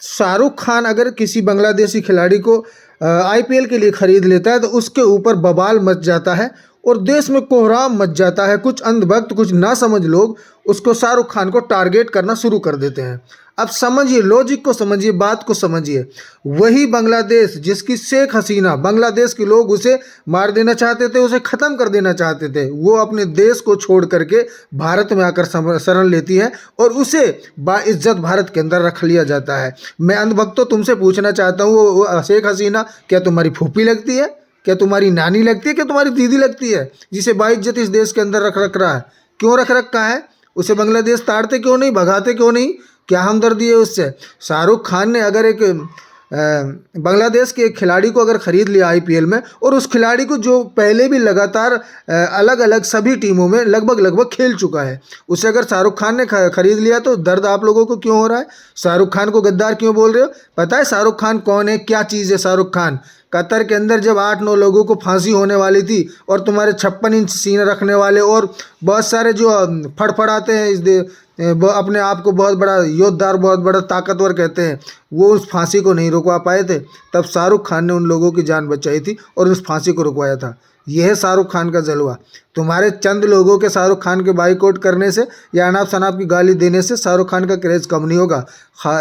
शाहरुख खान अगर किसी बांग्लादेशी खिलाड़ी को आईपीएल के लिए खरीद लेता है तो उसके ऊपर बवाल मच जाता है और देश में कोहराम मच जाता है। कुछ अंधभक्त, कुछ नासमझ लोग उसको, शाहरुख खान को टारगेट करना शुरू कर देते हैं। अब समझिए, लॉजिक को समझिए, बात को समझिए। वही बांग्लादेश जिसकी शेख हसीना, बांग्लादेश के लोग उसे मार देना चाहते थे, उसे ख़त्म कर देना चाहते थे, वो अपने देश को छोड़ करके भारत में आकर शरण लेती है और उसे बाइज्जत भारत के अंदर रख लिया जाता है। मैं अंधभक्तों तुमसे पूछना चाहता हूँ, वो शेख हसीना क्या तुम्हारी फूफी लगती है? क्या तुम्हारी नानी लगती है? क्या तुम्हारी दीदी लगती है, जिसे बाइज्जत इस देश के अंदर रख रहा है? क्यों रख रखा है? उसे बांग्लादेश ताड़ते क्यों नहीं, भगाते क्यों नहीं? क्या हमदर्दी है उससे? शाहरुख खान ने अगर एक बांग्लादेश के एक खिलाड़ी को अगर खरीद लिया आईपीएल में, और उस खिलाड़ी को जो पहले भी लगातार अलग अलग सभी टीमों में लगभग खेल चुका है, उसे अगर शाहरुख खान ने खरीद लिया, तो दर्द आप लोगों को क्यों हो रहा है? शाहरुख खान को गद्दार क्यों बोल रहे हो? पता है शाहरुख खान कौन है, क्या चीज़ है शाहरुख खान? कतर के अंदर जब 8-9 लोगों को फांसी होने वाली थी और तुम्हारे 56 इंच सीने रखने वाले और बहुत सारे जो फड़फड़ाते हैं वो अपने आप को बहुत बड़ा योद्धार, बहुत बड़ा ताकतवर कहते हैं, वो उस फांसी को नहीं रुकवा पाए थे। तब शाहरुख खान ने उन लोगों की जान बचाई थी और उस फांसी को रुकवाया था। यह है शाहरुख खान का जलवा। तुम्हारे चंद लोगों के शाहरुख खान के बाइकआउट करने से या अनाप शनाप की गाली देने से शाहरुख खान का क्रेज़ कम नहीं होगा।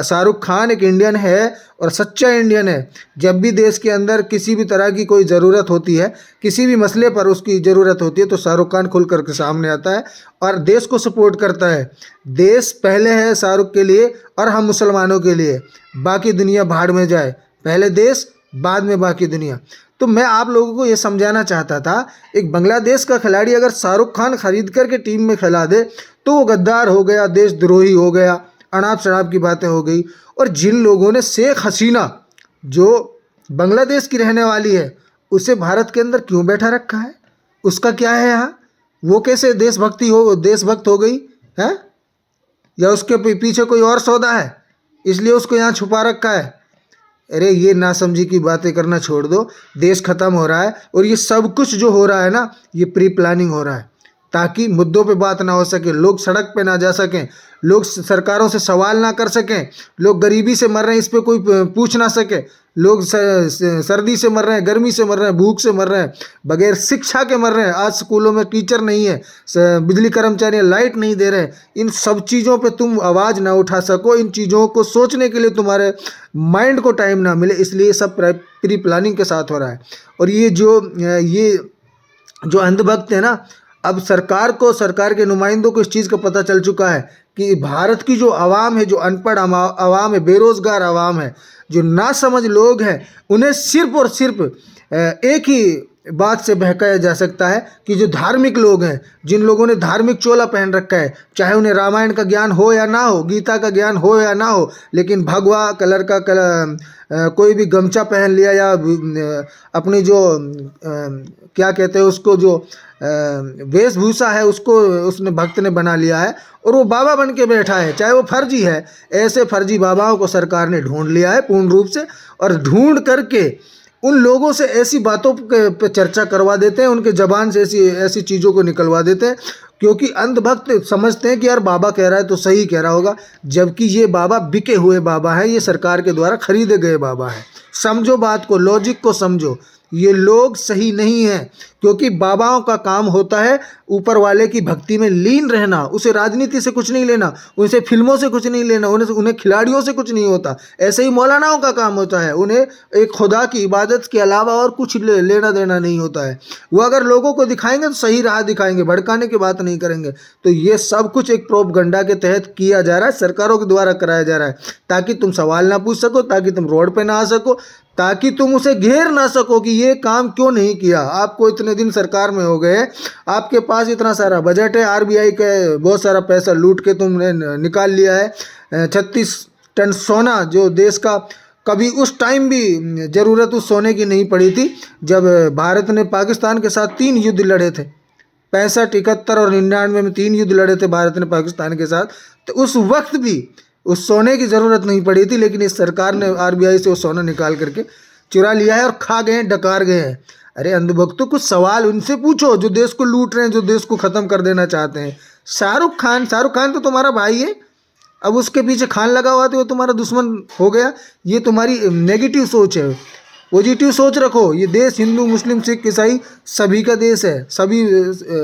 शाहरुख खान एक इंडियन है और सच्चा इंडियन है। जब भी देश के अंदर किसी भी तरह की कोई ज़रूरत होती है, किसी भी मसले पर उसकी ज़रूरत होती है, तो शाहरुख खान खुल करके सामने आता है और देश को सपोर्ट करता है। देश पहले है शाहरुख के लिए और हम मुसलमानों के लिए, बाकी दुनिया भाड़ में जाए। पहले देश, बाद में बाकी दुनिया। तो मैं आप लोगों को ये समझाना चाहता था, एक बांग्लादेश का खिलाड़ी अगर शाहरुख खान खरीद करके टीम में खिला दे तो वो गद्दार हो गया, देशद्रोही हो गया, अनाप शनाप की बातें हो गई। और जिन लोगों ने शेख हसीना, जो बांग्लादेश की रहने वाली है, उसे भारत के अंदर क्यों बैठा रखा है? उसका क्या है यहाँ? वो कैसे देशभक्त हो गई है? या उसके पीछे कोई और सौदा है, इसलिए उसको यहाँ छुपा रखा है? अरे ये नासमझी की बातें करना छोड़ दो। देश खत्म हो रहा है और ये सब कुछ जो हो रहा है ना, ये प्री प्लानिंग हो रहा है ताकि मुद्दों पे बात ना हो सके, लोग सड़क पे ना जा सकें, लोग सरकारों से सवाल ना कर सकें, लोग गरीबी से मर रहे हैं इस पे कोई पूछ ना सके, लोग सर्दी से मर रहे हैं, गर्मी से मर रहे हैं, भूख से मर रहे हैं, बगैर शिक्षा के मर रहे हैं। आज स्कूलों में टीचर नहीं है, बिजली कर्मचारी लाइट नहीं दे रहे हैं। इन सब चीज़ों पे तुम आवाज़ ना उठा सको, इन चीज़ों को सोचने के लिए तुम्हारे माइंड को टाइम ना मिले, इसलिए सब प्री प्लानिंग के साथ हो रहा है। और ये जो अंधभक्त है ना, अब सरकार के नुमाइंदों को इस चीज़ का पता चल चुका है कि भारत की जो आवाम है, जो अनपढ़ आवाम है, बेरोज़गार आवाम है, जो नासमझ लोग हैं, उन्हें सिर्फ और सिर्फ एक ही बात से बहकाया जा सकता है कि जो धार्मिक लोग हैं, जिन लोगों ने धार्मिक चोला पहन रखा है, चाहे उन्हें रामायण का ज्ञान हो या ना हो, गीता का ज्ञान हो या ना हो, लेकिन भगवा कलर का कोई भी गमछा पहन लिया या अपनी जो क्या कहते हैं उसको, जो वेशभूषा है, उसको उसने भक्त ने बना लिया है और वो बाबा बन के बैठा है, चाहे वो फर्जी है। ऐसे फर्जी बाबाओं को सरकार ने ढूंढ लिया है पूर्ण रूप से, और ढूंढ करके उन लोगों से ऐसी बातों पे चर्चा करवा देते हैं, उनके ज़बान से ऐसी चीज़ों को निकलवा देते हैं, क्योंकि अंधभक्त समझते हैं कि यार बाबा कह रहा है तो सही कह रहा होगा, जबकि ये बाबा बिके हुए बाबा है, ये सरकार के द्वारा खरीदे गए बाबा है। समझो बात को, लॉजिक को समझो। ये लोग सही नहीं हैं, क्योंकि बाबाओं का काम होता है ऊपर वाले की भक्ति में लीन रहना। उसे राजनीति से कुछ नहीं लेना, उनसे फिल्मों से कुछ नहीं लेना, उन्हें खिलाड़ियों से कुछ नहीं होता। ऐसे ही मौलानाओं का काम होता है, उन्हें एक खुदा की इबादत के अलावा और कुछ लेना देना नहीं होता है। वो अगर लोगों को दिखाएंगे तो सही राह दिखाएंगे, भड़काने की बात नहीं करेंगे। तो ये सब कुछ एक प्रोपगंडा के तहत किया जा रहा है, सरकारों के द्वारा कराया जा रहा है, ताकि तुम सवाल ना पूछ सको, ताकि तुम रोड पे ना आ सको, ताकि तुम उसे घेर ना सको कि ये काम क्यों नहीं किया। आपको इतने दिन सरकार में हो गए, आपके पास इतना सारा बजट है, आरबीआई का बहुत सारा पैसा लूट के तुमने निकाल लिया है। 36 टन सोना, जो देश का कभी उस टाइम भी ज़रूरत उस सोने की नहीं पड़ी थी जब भारत ने पाकिस्तान के साथ 3 युद्ध लड़े थे। 65, 71 और 99 में 3 युद्ध लड़े थे भारत ने पाकिस्तान के साथ। तो उस वक्त भी उस सोने की ज़रूरत नहीं पड़ी थी, लेकिन इस सरकार ने आरबीआई से वो सोना निकाल करके चुरा लिया है और खा गए हैं, डकार गए हैं। अरे अंधभक्तों, कुछ सवाल उनसे पूछो जो देश को लूट रहे हैं, जो देश को ख़त्म कर देना चाहते हैं। शाहरुख खान तो तुम्हारा भाई है। अब उसके पीछे खान लगा हुआ तो वो तुम्हारा दुश्मन हो गया। ये तुम्हारी नेगेटिव सोच है। पॉजिटिव सोच रखो। ये देश हिंदू मुस्लिम सिख ईसाई सभी का देश है, सभी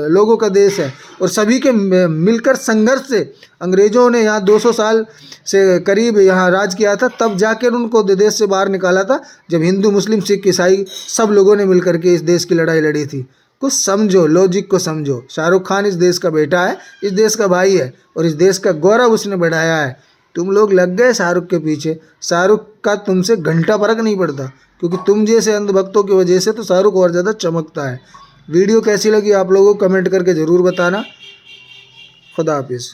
लोगों का देश है, और सभी के मिलकर संघर्ष से अंग्रेजों ने यहाँ 200 साल से करीब यहाँ राज किया था, तब जाकर उनको देश से बाहर निकाला था, जब हिंदू मुस्लिम सिख ईसाई सब लोगों ने मिलकर के इस देश की लड़ाई लड़ी थी। कुछ समझो, लॉजिक को समझो। शाहरुख खान इस देश का बेटा है, इस देश का भाई है, और इस देश का गौरव उसने बढ़ाया है। तुम लोग लग गए शाहरुख के पीछे। शाहरुख का तुमसे घंटा फर्क नहीं पड़ता, क्योंकि तुम जैसे अंधभक्तों की वजह से तो शाहरुख और ज़्यादा चमकता है। वीडियो कैसी लगी आप लोगों को कमेंट करके ज़रूर बताना। खुदा हाफिज़।